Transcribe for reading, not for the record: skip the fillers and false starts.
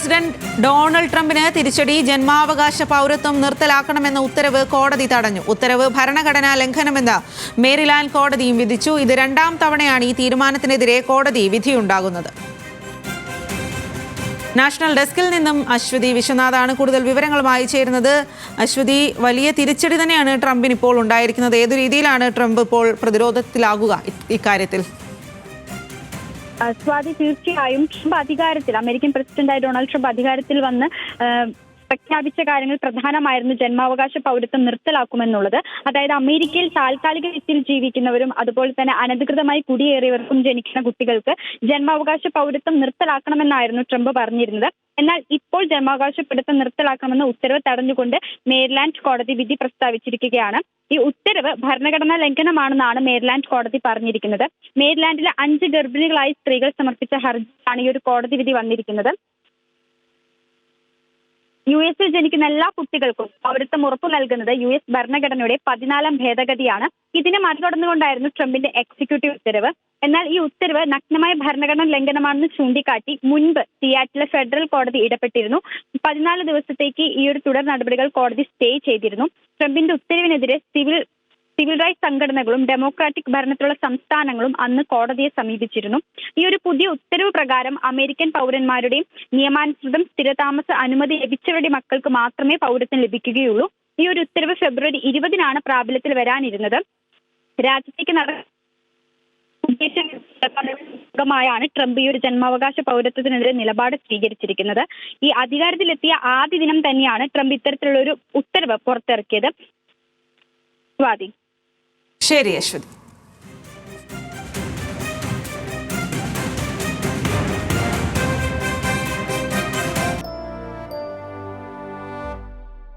President Donald ട്രംപിന് തിരിച്ചടി. ജന്മാവകാശ പൗരത്വം നിർത്തലാക്കണമെന്ന ഉത്തരവ് കോടതി തടഞ്ഞു. ഉത്തരവ് ഭരണഘടനാ ലംഘനമെന്ന് മേരിലാൻഡ് കോടതിയും വിധിച്ചു. ഇത് രണ്ടാം തവണയാണ് ഈ തീരുമാനത്തിനെതിരെ കോടതി വിധിയുണ്ടാകുന്നത്. നാഷണൽ ഡെസ്കിൽ നിന്നും അശ്വതി വിശ്വനാഥാണ് കൂടുതൽ വിവരങ്ങളുമായി ചേരുന്നത്. അശ്വതി, വലിയ തിരിച്ചടി തന്നെയാണ് ട്രംപിന് ഇപ്പോൾ ഉണ്ടായിരിക്കുന്നത്. ഏതു രീതിയിലാണ് ട്രംപ് ഇപ്പോൾ പ്രതിരോധത്തിലാകുക ഇക്കാര്യത്തിൽ? സ്വാതി, തീർച്ചയായും ട്രംപ് അധികാരത്തിൽ, അമേരിക്കൻ പ്രസിഡന്റായ ഡൊണാൾഡ് ട്രംപ് അധികാരത്തിൽ വന്ന് പ്രഖ്യാപിച്ച കാര്യങ്ങൾ പ്രധാനമായിരുന്നു ജന്മാവകാശ പൗരത്വം നിർത്തലാക്കുമെന്നുള്ളത്. അതായത് അമേരിക്കയിൽ താൽക്കാലിക രീതിയിൽ ജീവിക്കുന്നവരും അതുപോലെ തന്നെ അനധികൃതമായി കുടിയേറിയവർക്കും ജനിക്കുന്ന കുട്ടികൾക്ക് ജന്മാവകാശ പൗരത്വം നിർത്തലാക്കണമെന്നായിരുന്നു ട്രംപ് പറഞ്ഞിരുന്നത്. എന്നാൽ ഇപ്പോൾ ജന്മാവകാശ പൗരത്വം നിർത്തലാക്കണമെന്ന ഉത്തരവ് തടഞ്ഞുകൊണ്ട് മേരിലാൻഡ് കോടതി വിധി പ്രസ്താവിച്ചിരിക്കുകയാണ്. ഈ ഉത്തരവ് ഭരണഘടനാ ലംഘനമാണെന്നാണ് മേരിലാൻഡ് കോടതി പറഞ്ഞിരിക്കുന്നത്. മേരിലാൻഡിലെ 5 ഗർഭിണികളായ സ്ത്രീകൾ സമർപ്പിച്ച ഹർജിയാണ് ഈ ഒരു കോടതി വിധി വന്നിരിക്കുന്നത്. US ജനിക്കുന്ന എല്ലാ കുട്ടികൾക്കും പൗരത്വം ഉറപ്പു നൽകുന്നത് US ഭരണഘടനയുടെ 14ാം ഭേദഗതിയാണ്. ഇതിനെ മറികടന്നുകൊണ്ടായിരുന്നു ട്രംപിന്റെ എക്സിക്യൂട്ടീവ് ഉത്തരവ്. എന്നാൽ ഈ ഉത്തരവ് നഗ്നമായ ഭരണഘടനാ ലംഘനമാണെന്ന് ചൂണ്ടിക്കാട്ടി മുൻപ് സിയാറ്റിലെ ഫെഡറൽ കോടതി ഇടപെട്ടിരുന്നു. 14 ദിവസത്തേക്ക് ഈ ഒരു തുടർ നടപടികൾ കോടതി സ്റ്റേ ചെയ്തിരുന്നു. ട്രംപിന്റെ ഉത്തരവിനെതിരെ സിവിൽ റൈറ്റ്സ് സംഘടനകളും ഡെമോക്രാറ്റിക് ഭരണത്തിലുള്ള സംസ്ഥാനങ്ങളും അന്ന് കോടതിയെ സമീപിച്ചിരുന്നു. ഈ ഒരു പുതിയ ഉത്തരവ് പ്രകാരം അമേരിക്കൻ പൗരന്മാരുടെയും നിയമാനുസൃതം സ്ഥിരതാമസ അനുമതി ലഭിച്ചവരുടെ മക്കൾക്ക് മാത്രമേ പൗരത്വം ലഭിക്കുകയുള്ളൂ. ഈ ഒരു ഉത്തരവ് ഫെബ്രുവരി 20-നാണ് പ്രാബല്യത്തിൽ വരാനിരുന്നത്. രാജ്യത്തേക്ക് ാണ് ട്രംപ് ഈ ഒരു ജന്മാവകാശ പൗരത്വത്തിനെതിരെ നിലപാട് സ്വീകരിച്ചിരിക്കുന്നത്. ഈ അധികാരത്തിലെത്തിയ ആദ്യ ദിനം തന്നെയാണ് ട്രംപ് ഇത്തരത്തിലുള്ള ഒരു ഉത്തരവ് പുറത്തിറക്കിയത്. സ്വാതി. ശരി അശ്വതി.